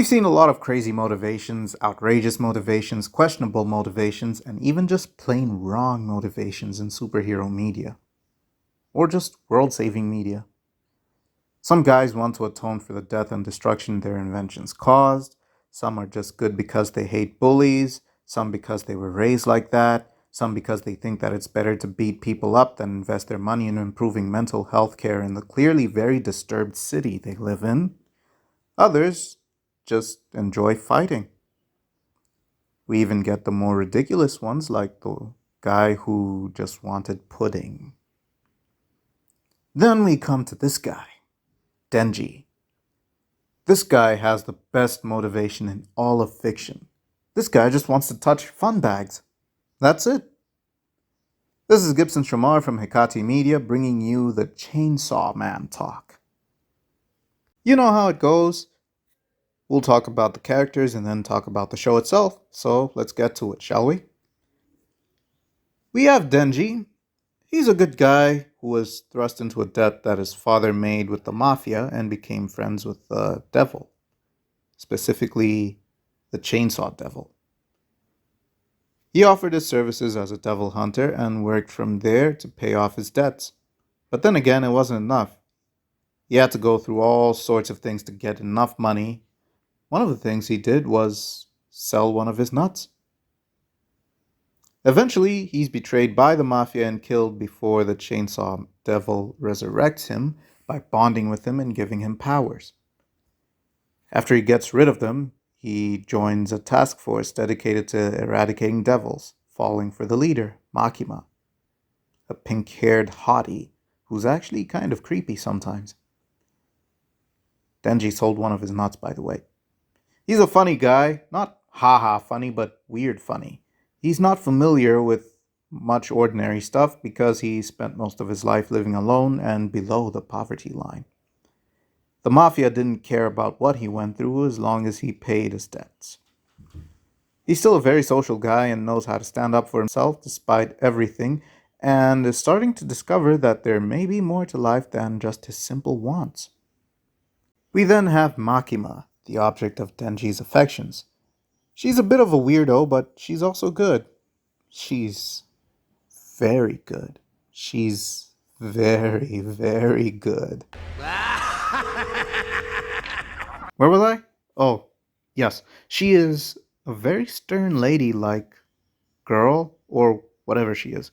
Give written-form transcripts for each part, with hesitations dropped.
We've seen a lot of crazy motivations, outrageous motivations, questionable motivations, and even just plain wrong motivations in superhero media. Or just world saving media. Some guys want to atone for the death and destruction their inventions caused. Some are just good because they hate bullies. Some because they were raised like that. Some because they think that it's better to beat people up than invest their money in improving mental health care in the clearly very disturbed city they live in. Others just enjoy fighting. We even get the more ridiculous ones, like the guy who just wanted pudding. Then we come to this guy, Denji. This guy has the best motivation in all of fiction. This guy just wants to touch fun bags. That's it. This is Gibson Shamar from Hikati Media bringing you the Chainsaw Man talk. You know how it goes. We'll talk about the characters and then talk about the show itself. So let's get to it, shall we? We have Denji. He's a good guy who was thrust into a debt that his father made with the mafia and became friends with the devil, specifically the Chainsaw Devil. He offered his services as a devil hunter and worked from there to pay off his debts. But then again, it wasn't enough. He had to go through all sorts of things to get enough money. One of the things he did was sell one of his nuts. Eventually, he's betrayed by the mafia and killed before the Chainsaw Devil resurrects him by bonding with him and giving him powers. After he gets rid of them, he joins a task force dedicated to eradicating devils, falling for the leader, Makima, a pink-haired hottie who's actually kind of creepy sometimes. Denji sold one of his nuts, by the way. He's a funny guy, not haha funny, but weird funny. He's not familiar with much ordinary stuff because he spent most of his life living alone and below the poverty line. The mafia didn't care about what he went through as long as he paid his debts. He's still a very social guy and knows how to stand up for himself despite everything, and is starting to discover that there may be more to life than just his simple wants. We then have Makima, the object of Denji's affections. She's a bit of a weirdo, but she's also good. She's very good. She's very, very good. Where was I? Oh, yes. She is a very stern lady like girl, or whatever she is,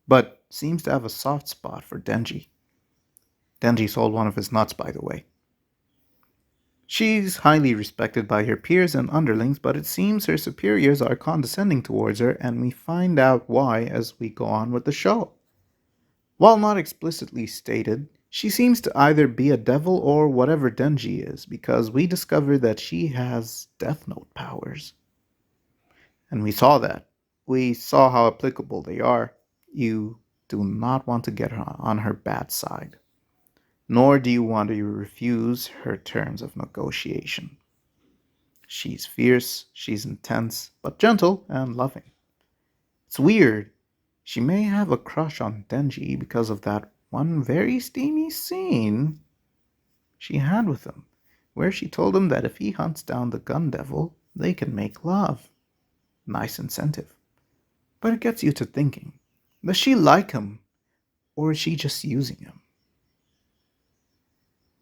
but seems to have a soft spot for Denji. Denji sold one of his nuts, by the way. She's highly respected by her peers and underlings, but it seems her superiors are condescending towards her, and we find out why as we go on with the show. While not explicitly stated, she seems to either be a devil or whatever Denji is, because we discover that she has Death Note powers. And we saw that. We saw how applicable they are. You do not want to get her on her bad side, nor do you want to refuse her terms of negotiation. She's fierce, she's intense, but gentle and loving. It's weird. She may have a crush on Denji because of that one very steamy scene she had with him, where she told him that if he hunts down the gun devil, they can make love. Nice incentive. But it gets you to thinking, does she like him, or is she just using him?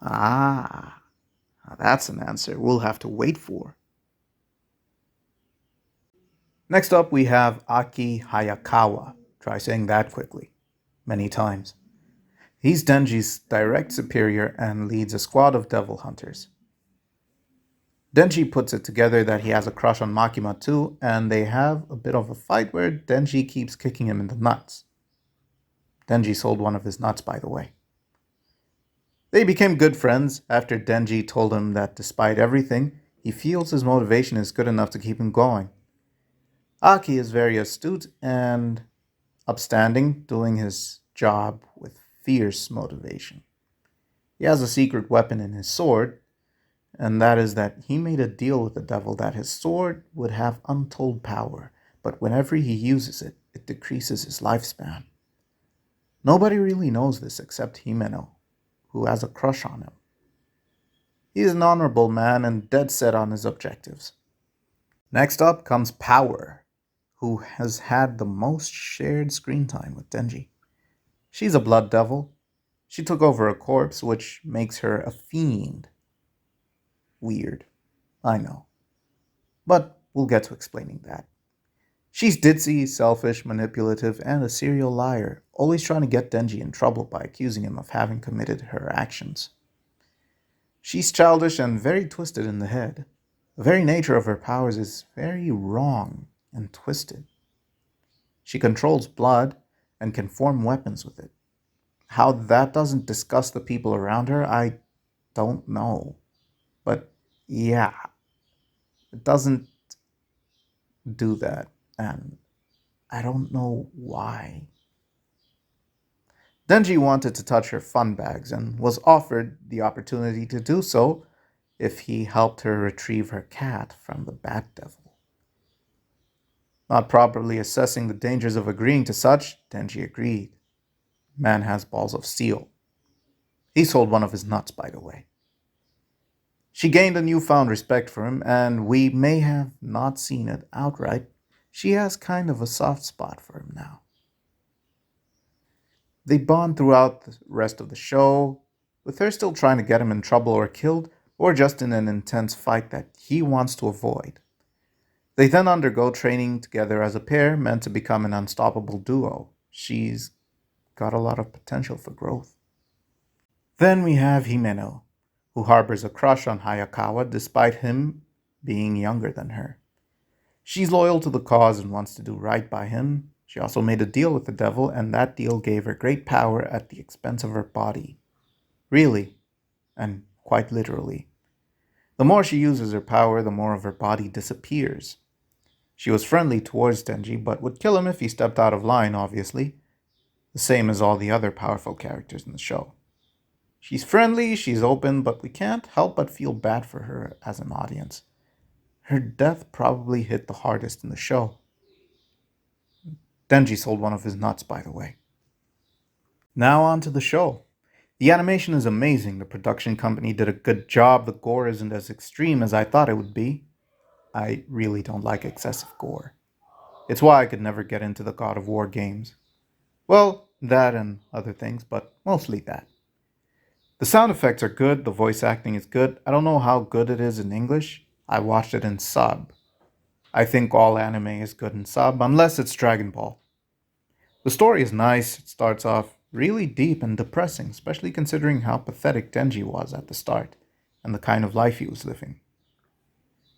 Ah, that's an answer we'll have to wait for. Next up, we have Aki Hayakawa. Try saying that quickly, many times. He's Denji's direct superior and leads a squad of devil hunters. Denji puts it together that he has a crush on Makima too, and they have a bit of a fight where Denji keeps kicking him in the nuts. Denji sold one of his nuts, by the way. They became good friends after Denji told him that despite everything, he feels his motivation is good enough to keep him going. Aki is very astute and upstanding, doing his job with fierce motivation. He has a secret weapon in his sword, and that is that he made a deal with the devil that his sword would have untold power, but whenever he uses it, it decreases his lifespan. Nobody really knows this except Himeno, who has a crush on him. He's an honorable man and dead set on his objectives. Next up comes Power, who has had the most shared screen time with Denji. She's a blood devil. She took over a corpse, which makes her a fiend. Weird, I know. But we'll get to explaining that. She's ditzy, selfish, manipulative, and a serial liar, always trying to get Denji in trouble by accusing him of having committed her actions. She's childish and very twisted in the head. The very nature of her powers is very wrong and twisted. She controls blood and can form weapons with it. How that doesn't disgust the people around her, I don't know. But yeah, it doesn't do that. And I don't know why. Denji wanted to touch her fun bags and was offered the opportunity to do so if he helped her retrieve her cat from the Bat Devil. Not properly assessing the dangers of agreeing to such, Denji agreed. Man has balls of steel. He sold one of his nuts, by the way. She gained a newfound respect for him, and we may have not seen it outright. She has kind of a soft spot for him now. They bond throughout the rest of the show, with her still trying to get him in trouble or killed, or just in an intense fight that he wants to avoid. They then undergo training together as a pair, meant to become an unstoppable duo. She's got a lot of potential for growth. Then we have Himeno, who harbors a crush on Hayakawa despite him being younger than her. She's loyal to the cause and wants to do right by him. She also made a deal with the devil, and that deal gave her great power at the expense of her body. Really, and quite literally. The more she uses her power, the more of her body disappears. She was friendly towards Denji, but would kill him if he stepped out of line, obviously, the same as all the other powerful characters in the show. She's friendly, she's open, but we can't help but feel bad for her as an audience. Her death probably hit the hardest in the show. Denji sold one of his nuts, by the way. Now on to the show. The animation is amazing. The production company did a good job. The gore isn't as extreme as I thought it would be. I really don't like excessive gore. It's why I could never get into the God of War games. Well, that and other things, but mostly that. The sound effects are good, the voice acting is good. I don't know how good it is in English. I watched it in sub. I think all anime is good in sub, unless it's Dragon Ball. The story is nice, it starts off really deep and depressing, especially considering how pathetic Denji was at the start and the kind of life he was living.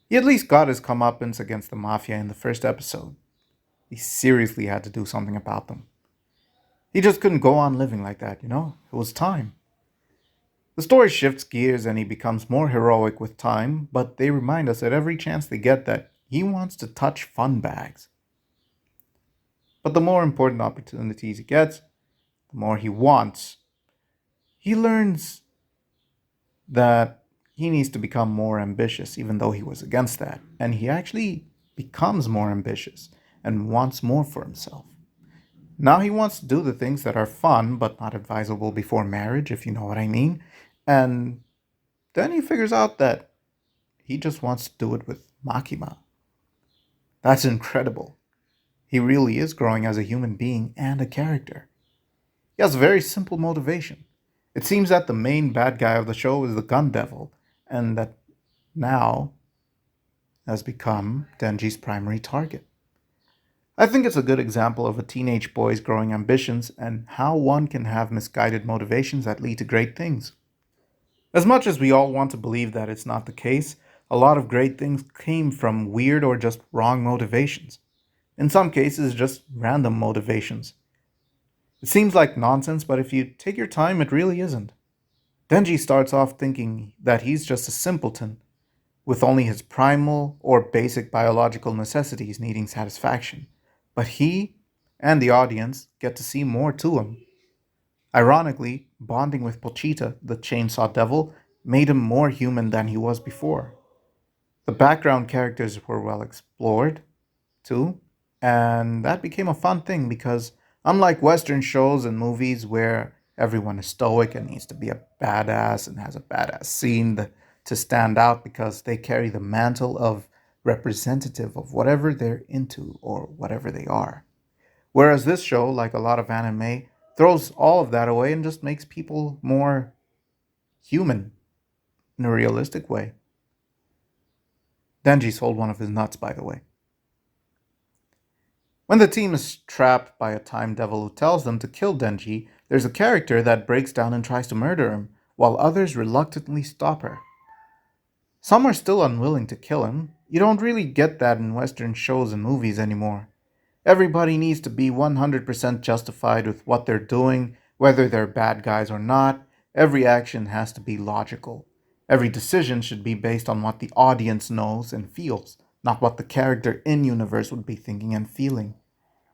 He at least got his comeuppance against the Mafia in the first episode. He seriously had to do something about them. He just couldn't go on living like that, you know? It was time. The story shifts gears and he becomes more heroic with time, but they remind us at every chance they get that he wants to touch fun bags. But the more important opportunities he gets, the more he wants. He learns that he needs to become more ambitious, even though he was against that. And he actually becomes more ambitious and wants more for himself. Now he wants to do the things that are fun but not advisable before marriage, if you know what I mean. And then he figures out that he just wants to do it with Makima. That's incredible. He really is growing as a human being and a character. He has a very simple motivation. It seems that the main bad guy of the show is the Gun Devil, and that now has become Denji's primary target. I think it's a good example of a teenage boy's growing ambitions and how one can have misguided motivations that lead to great things. As much as we all want to believe that it's not the case, a lot of great things came from weird or just wrong motivations. In some cases, just random motivations. It seems like nonsense, but if you take your time, it really isn't. Denji starts off thinking that he's just a simpleton, with only his primal or basic biological necessities needing satisfaction. But he and the audience get to see more to him. Ironically, bonding with Pochita, the Chainsaw Devil, made him more human than he was before. The background characters were well explored, too, and that became a fun thing because, unlike Western shows and movies where everyone is stoic and needs to be a badass and has a badass scene, to stand out because they carry the mantle of representative of whatever they're into or whatever they are. Whereas this show, like a lot of anime, throws all of that away and just makes people more human in a realistic way. Denji sold one of his nuts, by the way. When the team is trapped by a time devil who tells them to kill Denji, there's a character that breaks down and tries to murder him, while others reluctantly stop her. Some are still unwilling to kill him. You don't really get that in Western shows and movies anymore. Everybody needs to be 100% justified with what they're doing, whether they're bad guys or not. Every action has to be logical. Every decision should be based on what the audience knows and feels, not what the character in universe would be thinking and feeling.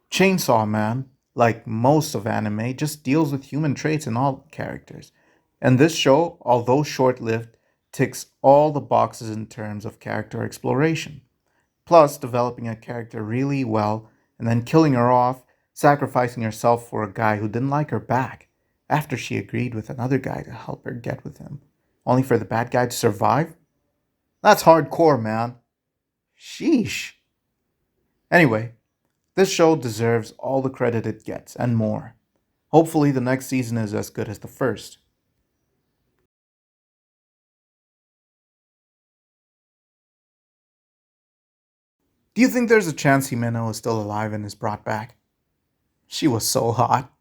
Chainsaw Man, like most of anime, just deals with human traits in all characters. And this show, although short lived, ticks all the boxes in terms of character exploration. Plus, developing a character really well and then killing her off, sacrificing herself for a guy who didn't like her back after she agreed with another guy to help her get with him, only for the bad guy to survive? That's hardcore, man. Sheesh. Anyway, this show deserves all the credit it gets and more. Hopefully, the next season is as good as the first. Do you think there's a chance Himeno is still alive and is brought back? She was so hot.